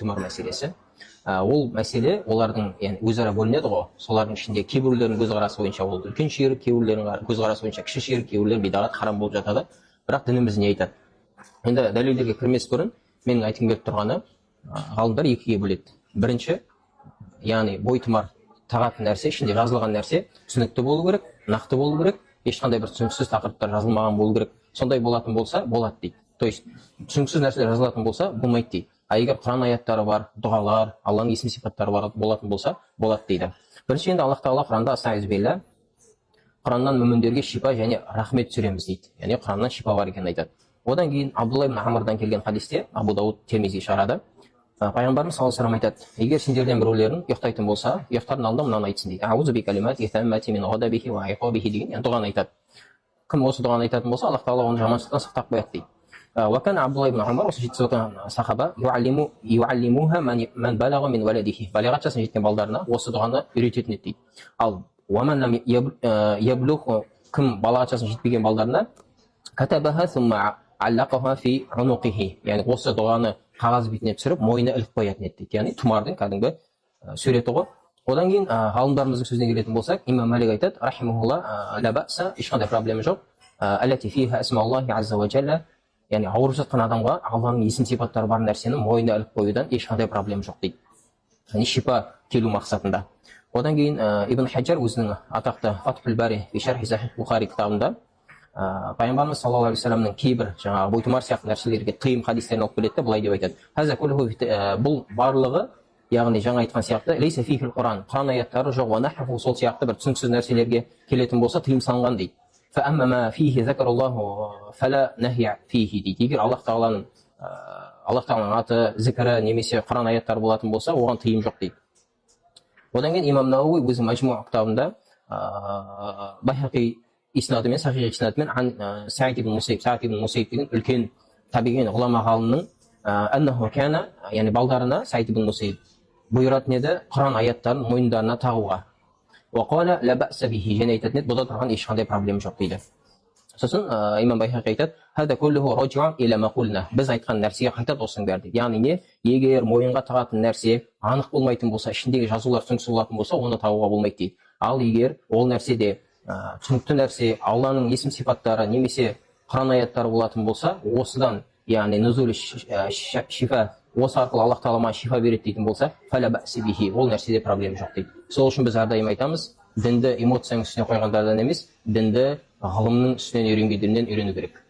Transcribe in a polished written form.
бойтұмар мәселесі. Ол мәселе олардың өзара бөлінеді ғой. Солардың ішінде кейбіреулердің көзқарасы бойынша ол үлкен ширк, кейбіреулердің көзқарасы бойынша кіші ширк, кейбіреулер бидағат харам болып жатады. Бірақ дініміз не айтады? Енді дәлелдерге кірмес бұрын менің айтқым келіп тұрғаны, ғалымдар екіге бөледі. Бірінші, яғни бойтұмар тағатын нәрсе, ішінде жазылған нәрсе түсінікті болу керек, нақты болу керек, ешқандай бір түсініксіз тақырыптар жазылмаған болу керек. Сондай болатын болса, болады дейді. То есть түсініксіз нәрселер жазылатын болса, болмайды дейді. Егер Құран аяттары бар, дұғалар, Алланың есім сипаттары бар болатын болса, болады дейді. Бірінші, енді Аллах Тағала Құранда астағфирулла, Құраннан мүміндерге шипа және рахмет түсіреміз дейді. Яғни Құраннан шипа бар екенін айтады. Одан кейін Абдулла ибн Амрдан келген хадисте, Абу Дауд Тирмизи шығарады. Пайғамбарымыз саллаллаху алейхи ва саллям айтады: егер сендерден біреулерің ұйықтайтын болса, ұйықтардың алдында мынаны айтсын дейді. Аузу би калимати таммати мин ғадабихи ва иқабихи деген дұғаны айтады. Кім осы дұғаны айтатын болса, Аллах Тағала оны жаманшылықтан сақтап қояды дейді. وكان عبد الله بن عمر осы жетісі сахаба يعلموها من بلغ من ولده. Балиғат жасына жеткен балдарына осы дұғаны үйрететін еді дейді. Ал ومن لم يبلغ, кім балағат жасына жетпеген балдарына كتبها ثم علقها في عنقه, яғни осы дұғаны қағаз бетіне түсіріп мойнына іліп қоятын еді дейді. Яғни тұмардың кәдімгі суреті ғой. Одан кейін ғалымдарымыздың сөзіне келетін болсақ, имам Малик айтады: рахимахулла, ла бәса, ешқандай проблема жоқ. Аллати фиха асмауллахи азза ва джалла, яғни ауырып жатқан адамға Алланың есім сипаттары бар нәрсені мойнына іліп қоюдан ешқандай проблема жоқ дейді. Яғни шипа келу мақсатында. Одан кейін Ибн Хаджар өзінің атақты Фатхул Бари фи шархи Сахих Бухари кітабында пайғамбарымыз саллаллаху алейхи ва саллямның кейбір жаңағы бойтұмар сияқты нәрселерге тыйым хадистерін алып келеді, былай деп айтады: бұл барлығы, яғни жаңа айтқан сияқты, лейса фихил Құран, Құран аяттары жоқ, ва нахву, сол сияқты бір түсініксіз нәрселерге келетін болса тыйым салынған дейді. فأما ما فيه ذكر الله فلا نهي فيه дейді. Егер Аллах Тағаланың аты, зікірі немесе Құран аяттары болатын болса, оған тыйым жоқ дейді. Одан кейін имам Науи өзінің Мәжму кітабында Байхақи иснадымен, сахих иснадымен Саид ибн Мусайб деген үлкен табиғи ғұлама ғалымның аннаху кана, яғни балдарына Саид ибн Мусайб бұйыратын еді Құран аяттарын мойындарына тағуға. Уақала ла бәса бихи, және айтатын еді, бұда тұрған ешқандай проблема жоқ дейді. Сосын имам Байхақи айтады: хада куллуху раджиун иля ма қулна, біз айтқан нәрсеге қайтады осының бәрі дейді. Яғни не? Егер мойынға тағатын нәрсе анық болмайтын болса, ішіндегі жазулар түсініксіз болатын болса, оны тағуға болмайды дейді. Ал егер ол нәрседе түсінікті нәрсе, Алланың есім сипаттары немесе Құран аяттары болатын болса, осыдан, яғни нузули шифа, осы арқылы Аллах Тағала шифа береді дейтін болса, фәлә бәси бихи, ол нәрседе проблема жоқ дейді. Сол үшін біз әрдайым айтамыз, дінді эмоцияның үстіне қойғандардан емес, дінді ғылымның үстінен үйренгендерден үйрену керек.